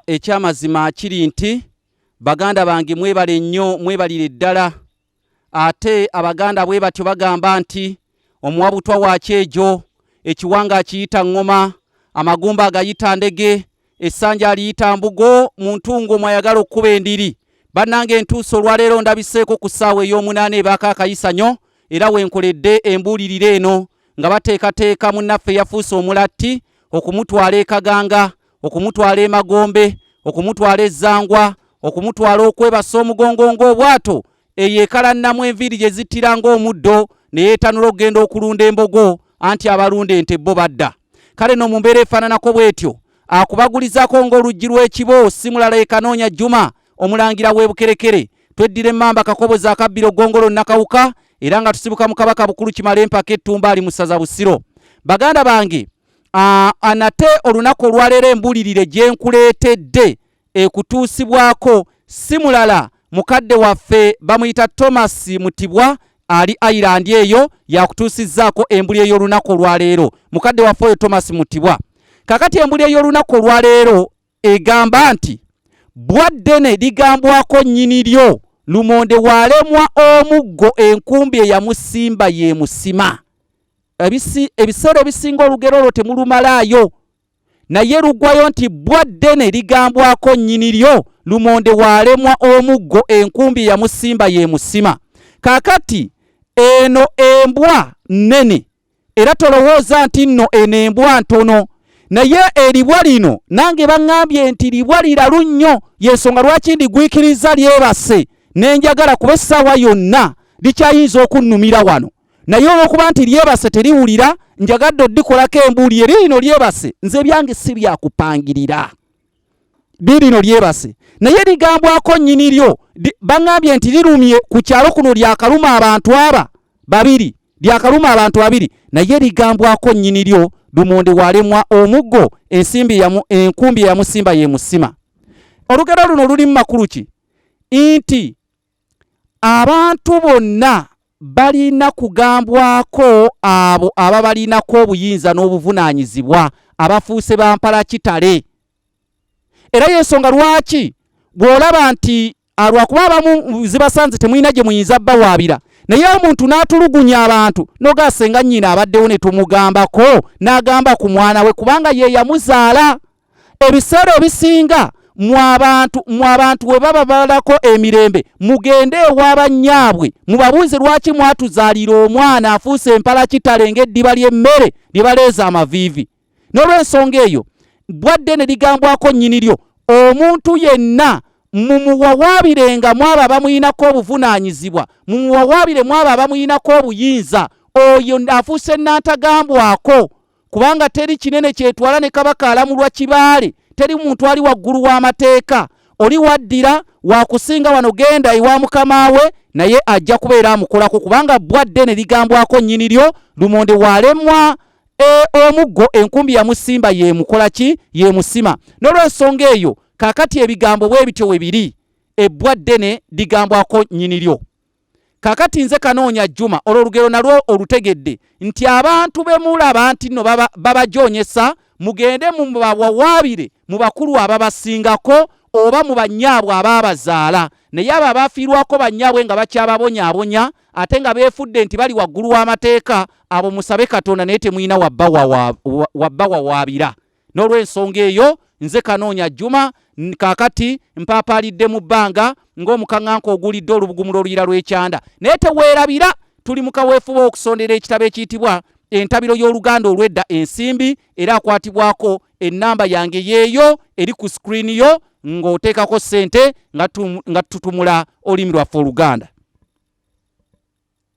ekyamazima kiri nti baganda bange mwebale nnyo mwebalire ddala ate abaganda bwe batyo bagamba nti omuwabutwa wa kyejo ekiwanga akiyita ngoma amagumba agayita ndege essanja aliyita mbugo muntungo mwayagala okuba endiri bannange entuuso olwaleero ndabiseeko ku ssaawa ey'omunaana ebaaka akayisanyo era wenkoledde embuulirire eno nga bateekateeka munnaffe yafuuse omulatti okumutwala ekaganga okumutwala emagombe okumutwala ezzangwa okumutwala okwebasa omugongo ng'obwato eyo ekalannamu enviiri gye zittira ng'omuddo ne yeetanula okugenda okulunda embogo anti abalunda ente bo badda kale no mu mbeera efaananako bw'etyo akubagulizaako ng'oluggi lw'ekibo si mulala ekanoonya Juma omulangira w'e Bukerekere tweddira emmamba Kakobozi akabbiro Ggongolo Nakawuka era nga tusibuka mu Kabaka Bukulu Kimala Empaka Ettumba ali mu ssaza Busiro. Baganda bange anate olunaku olwaleero embuulirire gye nkuleetedde ekutuusibwako si mulala mukadde waffe bamuyita Thomas Mutibwa ali Ireland eyo yakutuusizzaako embuli ey'olunaku olwaleero mukadde waffe oyo Thomas Mutibwa. Kakati embuli ey'olunaku olwaleero egamba nti bwaddene ligambwako nnyini lyo lumonde waalemwa omuggo enkumbi eyamusimba ye musima. Ebiseera ebisinga olugero olwo temulumalaayo naye luggwayo nti bwaddene ligambwako nnyini lyo lumonde waalemwa omuggo enkumbi eyamusimba ye musima. Kakati eno embwa nnene era tolowooza nti nno eno embwa ntono naye eribwa lino nange baŋŋambye nti libwa liralu nnyo yensonga lwaki ndigwikiriza lyebase nenjagala kuba essaawa yonna likyayinza okunnumira wano naye olwokuba nti lyebase teriwulira njagadde oddikolako embuuli eri lino lyebase nze byange si byakupangirira lino lyebase naye ligambwako nnyini lyo baŋŋambye nti lirumye ku kyalo kuno lyakaluma abantu aba babiri lyakaluma abantu babiri naye ligambwako nnyini lyo lumonde waalemwa omuggo enkumbi eyamusimba ye musima. Olugero luno lulimu makulu ki nti abantu bonna balina kugambwako abo aba balinako obuyinza n'obuvunaanyizibwa abafuuse bampala kitale era yensonga lwaki bw'olaba nti lwakuba abamu zibasanze temulina gye muyinza bawaabira naye omuntu n'atulugunya abantu nogasenga nnyina abaddewo ne tumugambako n'agamba ku mwana we kubanga ye yamuzaala. Ebiseera ebisinga mu abantu we baba balako emirembe mugende ew'abanyaabwe mubabuuze lwaki mwatuzaalira omwana afuuse empala kitale ng'eddiba ly'emmere lye baleeza amaviivi. N'olw'ensonga eyo bwadde ne ligambwako nnyini lyo omuntu yenna mumuwawaabirenga mwabo abamuyinako obuvunaanyizibwa mumuwawaabire mwabo abamuyinako obuyinza oyo afuuse n'atagambwako kubanga teri kinene kyetwala ne kabaka alamulwa kibaale teri muntu ali waggulu w'amateeka oli waddira wakusinga wano genda ewa mukama we naye ajja kubeera amukolako kubanga bwadde ne ligambwako nnyini lyo lumonde waalemwa omuggo enkumbi yamusimba ye mukola ki ye musima. N'olw'ensonga eyo kakati ebigambo bwe bityo we biri ebbwaddene ligambwako nnyini lyo. Kakati nze Kanoonya Juma olw'olugero nalwo olutegedde nti abantu be mulaba nti nno babajoonyesa mugende mubawawaabire mu bakulu ababasingako oba mu bannyaabwe abaabazaala naye abo abaafiirwako bannyaabwe nga bakyababonyaabonya ate nga beefudde nti bali waggulu w'amateeka abo musabe Katonda naye temuyina wabbawawaabira. N'olw'ensonga eyo nze Kanoonya Juma kakati mpaapaalidde mu bbanga ng'omukaŋŋanka ogulidde olubugumulo oluyira lw'ekyanda naye teweerabira tuli mu kaweefuba okusondera ekitabo ekiyitibwa entabiro y'Oluganda olw'edda ensimbi era akwatibwako ennamba yange yeeyo eri ku screen yo ng'oteekako ssente nga tutumula olulimi lwaffe Oluganda.